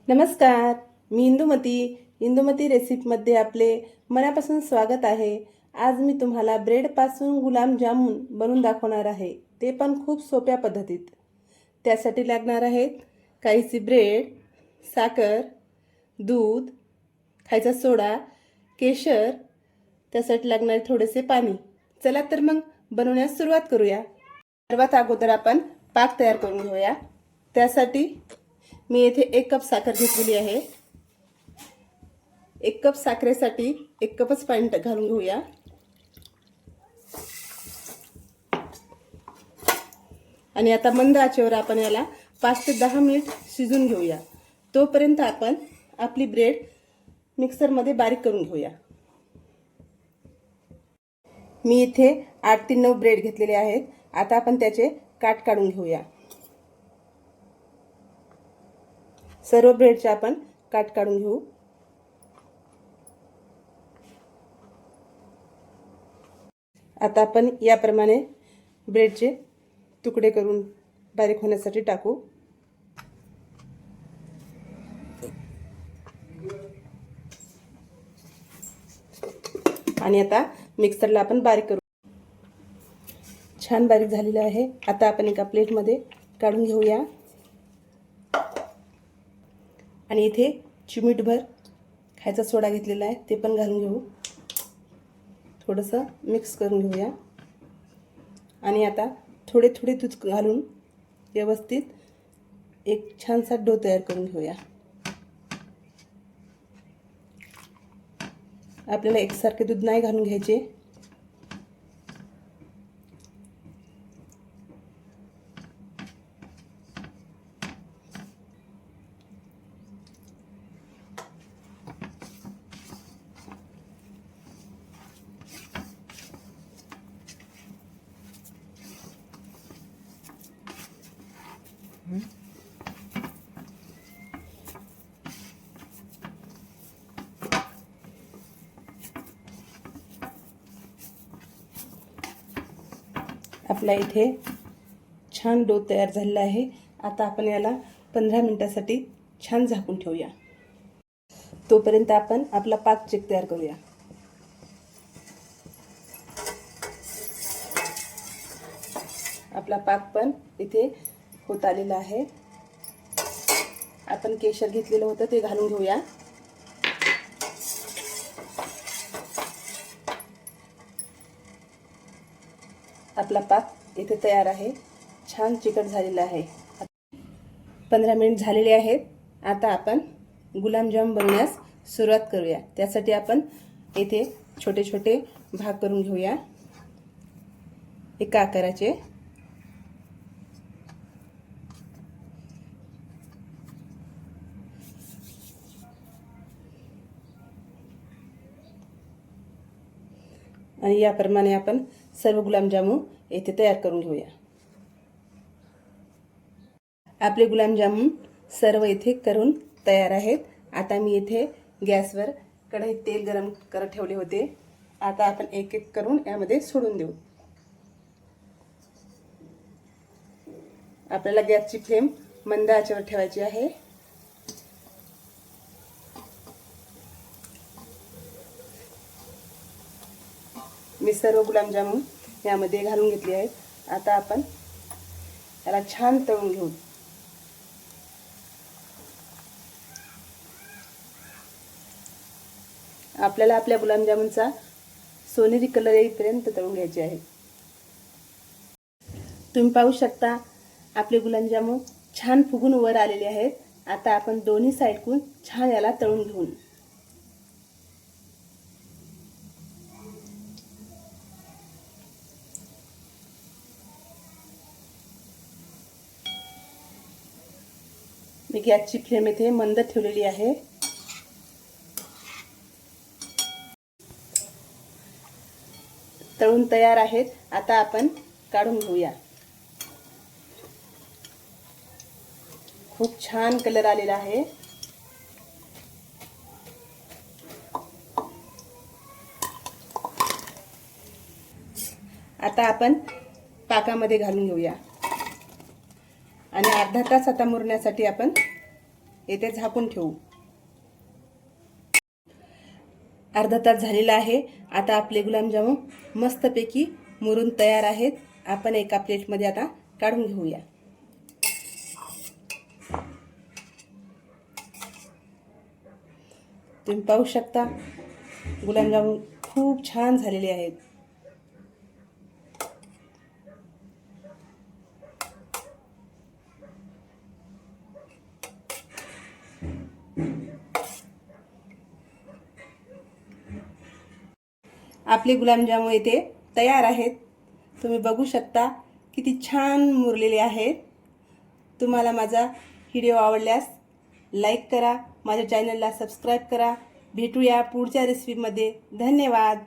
नमस्कार, मी इंदुमती रेसिपीमध्ये आपले मनापासून स्वागत आहे। आज मी तुम्हाला ब्रेडपासून गुलाबजामुन बनवून दाखवणार आहे, ते पण खूप सोप्या पद्धतीत। त्यासाठी लागणार आहेत काहीची ब्रेड, साखर, दूध, खायचा सोडा, केशर, त्यासाठी लागणारे थोडेसे पाणी। चला तर मग बनवण्यास सुरुवात करूया। सर्वात अगोदर आपण पाक तयार करून घेऊया। त्यासाठी मी येथे 1 कप साखर घेतलेली आहे। 1 कप साखरेसाठी 1 कपच पाणी घालून घेऊया। आणि आता मंद आचेवर आपण याला 5 ते 10 मिनिट शिजून घेऊया। तोपर्यंत आपण आपली ब्रेड मिक्सरमध्ये बारीक करून घेऊया। मी इथे 8 ते 9 ब्रेड घेतलेले आहेत। आता आपण त्याचे काट काढून घेऊया। सर्व ब्रेडचे आपण काट काढून घेऊ। आता आपण याप्रमाणे ब्रेडचे तुकडे करून बारीक होण्यासाठी टाकू। आणि आता मिक्सरला आपण बारीक करू। छान बारीक झालेले आहे। आता आपण एका प्लेटमध्ये काढून घेऊया। आणि इथे चिमूटभर खायचा सोडा घेतलेला आहे, ते पण घालून घेऊ। थोडंसं मिक्स करून घेऊया। आणि आता थोडे थोडे दूध घालून व्यवस्थित एक छानसा डो तयार करून घेऊया। आपल्याला एकसारखे दूध नाही घालून घ्यायचे। आपला इथे छान डो तयार झालेला आहे। आता आपण याला 15 मिनिटांसाठी छान झाकून ठेवूया। तोपर्यंत आपण आपला पाक चेक तयार करूया। आपला पाक पण इथे होत आलेला आहे। आपण केशर घेतलेलं होतं ते घालून घेऊया। आपला पाक इथे तयार आहे। छान चिकट झालेला आहे। 15 मिनिट झालेले आहेत। आता आपण गुलाबजाम बनवण्यास सुरुवात करूया। त्यासाठी आपण इथे छोटे छोटे भाग करून घेऊया, एका आकाराचे। आणि याप्रमाणे आपण सर्व गुलाबजामुन इथे तयार करून घेऊया। आपले गुलाबजामुन सर्व इथे करून तयार आहेत। आता मी इथे गॅसवर कढईत तेल गरम करत ठेवले होते। आता आपण एक एक करून यामध्ये सोडून देऊ। आपल्याला गॅसची फ्लेम मंद आचेवर ठेवायची आहे। मी सर्व गुलाबजामुन यामध्ये घालून घेतले आहेत। आता आपण याला छान तळून घेऊ। आपल्याला आपल्या गुलाबजामुनचा सोनेरी कलर येईपर्यंत तळून घ्यायचे आहे। तुम्ही पाहू शकता आपले गुलाबजामुन छान फुगून वर आलेले आहेत। आता आपण दोन्ही साइडकडून छान याला तळून घेऊ। मी गॅसची फ्लेम इथे मंद ठेवलेली आहे। तळून तयार आहेत। आता आपण काढून घेऊया। खूप छान कलर आलेला आहे। आता आपण पाकामध्ये घालून घेऊया। आणि अर्धा तास आता मुरण्यासाठी आपण येथे झाकून ठेवू. अर्धा तास झालेला आहे. आता आपले गुलाबजामुन मस्तपैकी मुरून तयार आहेत. आपण एका प्लेटमध्ये आता काढून घेऊया. तुम्ही पाहू शकता गुलाबजामुन खूप छान झालेले आहेत. आपले गुलाबजामुन येथे तयार आहेत. तुम्ही बघू शकता किती छान मुरलेले आहेत. तुम्हाला माझा व्हिडिओ आवडल्यास लाईक करा, माझ्या चॅनलला सबस्क्राईब करा. भेटूया पुढच्या रेसिपीमध्ये. धन्यवाद.